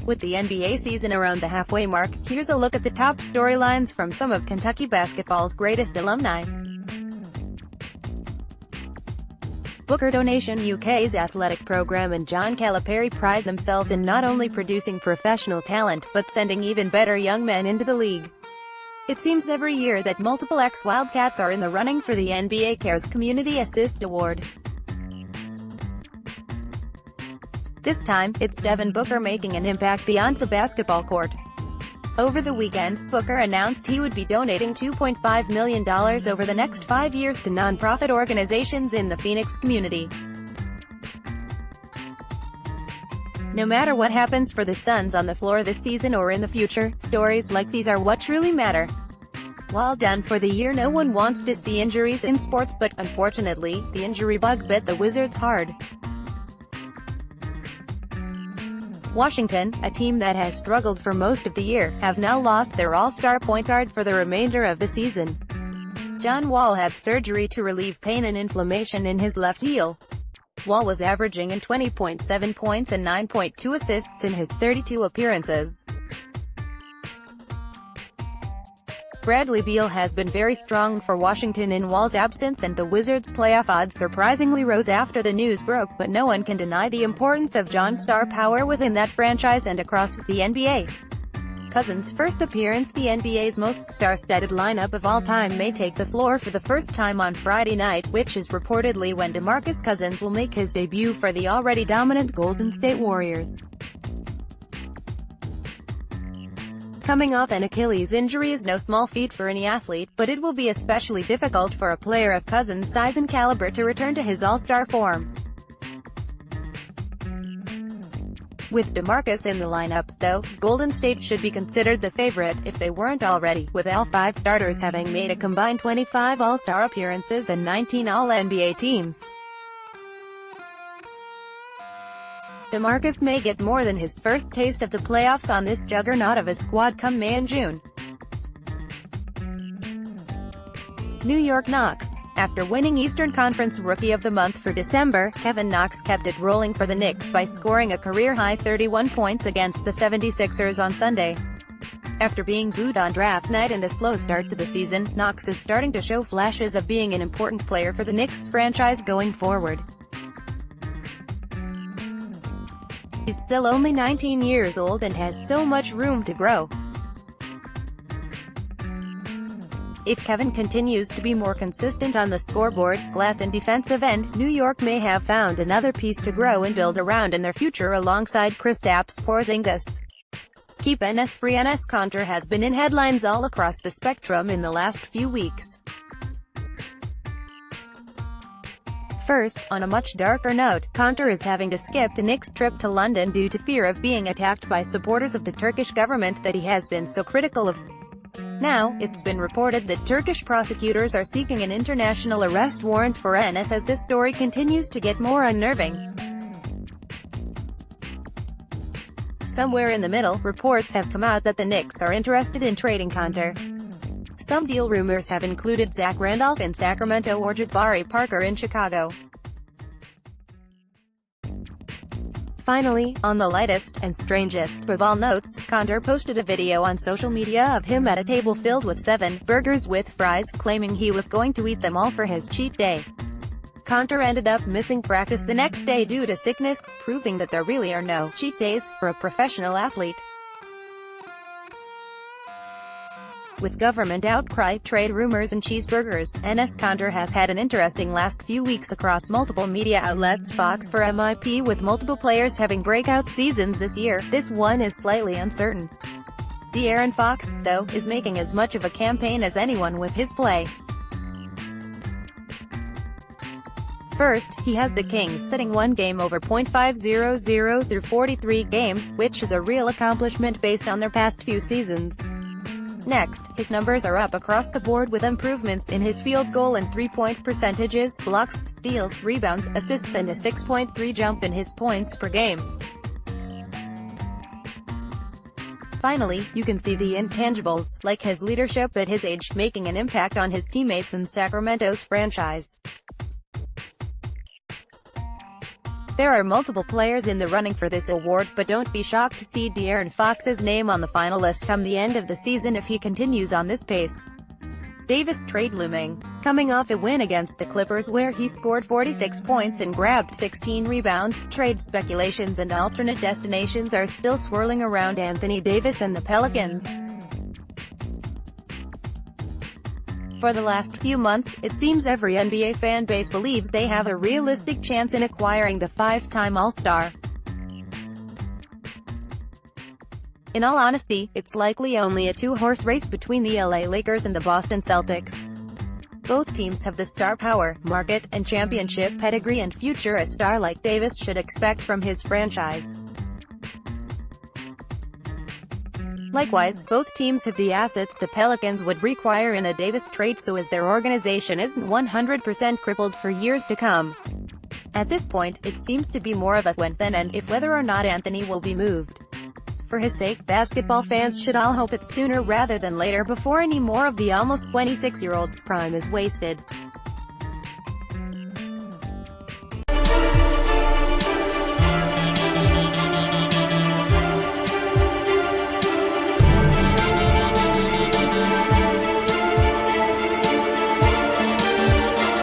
With the NBA season around the halfway mark, here's a look at the top storylines from some of Kentucky basketball's greatest alumni. Booker Donation UK's athletic program and John Calipari pride themselves in not only producing professional talent, but sending even better young men into the league. It seems every year that multiple ex-Wildcats are in the running for the NBA Cares Community Assist Award. This time, it's Devin Booker making an impact beyond the basketball court. Over the weekend, Booker announced he would be donating $2.5 million over the next 5 years to nonprofit organizations in the Phoenix community. No matter what happens for the Suns on the floor this season or in the future, stories like these are what truly matter. While done for the year, no one wants to see injuries in sports, but, unfortunately, the injury bug bit the Wizards hard. Washington, a team that has struggled for most of the year, have now lost their all-star point guard for the remainder of the season. John Wall had surgery to relieve pain and inflammation in his left heel. Wall was averaging in 20.7 points and 9.2 assists in his 32 appearances. Bradley Beal has been very strong for Washington in Wall's absence, and the Wizards' playoff odds surprisingly rose after the news broke, but no one can deny the importance of John's star power within that franchise and across the NBA. Cousins' first appearance, the NBA's most star-studded lineup of all time, may take the floor for the first time on Friday night, which is reportedly when DeMarcus Cousins will make his debut for the already dominant Golden State Warriors. Coming off an Achilles injury is no small feat for any athlete, but it will be especially difficult for a player of Cousins' size and caliber to return to his all-star form. With DeMarcus in the lineup, though, Golden State should be considered the favorite, if they weren't already, with all 5 starters having made a combined 25 All-Star appearances and 19 All-NBA teams. DeMarcus may get more than his first taste of the playoffs on this juggernaut of a squad come May and June. New York Knicks. After winning Eastern Conference Rookie of the Month for December, Kevin Knox kept it rolling for the Knicks by scoring a career-high 31 points against the 76ers on Sunday. After being booed on draft night and a slow start to the season, Knox is starting to show flashes of being an important player for the Knicks franchise going forward. He's still only 19 years old and has so much room to grow. If Kevin continues to be more consistent on the scoreboard, glass and defensive end, New York may have found another piece to grow and build around in their future alongside Kristaps Porzingis. Keep NS free. Enes Kanter has been in headlines all across the spectrum in the last few weeks. First, on a much darker note, Kanter is having to skip the Knicks' trip to London due to fear of being attacked by supporters of the Turkish government that he has been so critical of. Now, it's been reported that Turkish prosecutors are seeking an international arrest warrant for Enes as this story continues to get more unnerving. Somewhere in the middle, reports have come out that the Knicks are interested in trading Kanter. Some deal rumors have included Zach Randolph in Sacramento or Jabari Parker in Chicago. Finally, on the lightest and strangest of all notes, Kanter posted a video on social media of him at a table filled with 7 burgers with fries, claiming he was going to eat them all for his cheat day. Kanter ended up missing practice the next day due to sickness, proving that there really are no cheat days for a professional athlete. With government outcry, trade rumors and cheeseburgers, Enes Kanter has had an interesting last few weeks across multiple media outlets. Fox for MIP. With multiple players having breakout seasons this year, this one is slightly uncertain. De'Aaron Fox, though, is making as much of a campaign as anyone with his play. First, he has the Kings sitting one game over .500 through 43 games, which is a real accomplishment based on their past few seasons. Next, his numbers are up across the board with improvements in his field goal and three-point percentages, blocks, steals, rebounds, assists and a 6.3 jump in his points per game. Finally, you can see the intangibles, like his leadership at his age, making an impact on his teammates and Sacramento's franchise. There are multiple players in the running for this award, but don't be shocked to see De'Aaron Fox's name on the final list come the end of the season if he continues on this pace. Davis trade looming. Coming off a win against the Clippers where he scored 46 points and grabbed 16 rebounds, trade speculations and alternate destinations are still swirling around Anthony Davis and the Pelicans. For the last few months, it seems every NBA fan base believes they have a realistic chance in acquiring the five-time All-Star. In all honesty, it's likely only a two-horse race between the LA Lakers and the Boston Celtics. Both teams have the star power, market, and championship pedigree and future a star like Davis should expect from his franchise. Likewise, both teams have the assets the Pelicans would require in a Davis trade so as their organization isn't 100% crippled for years to come. At this point, it seems to be more of a when than an if whether or not Anthony will be moved. For his sake, basketball fans should all hope it's sooner rather than later before any more of the almost 26-year-old's prime is wasted.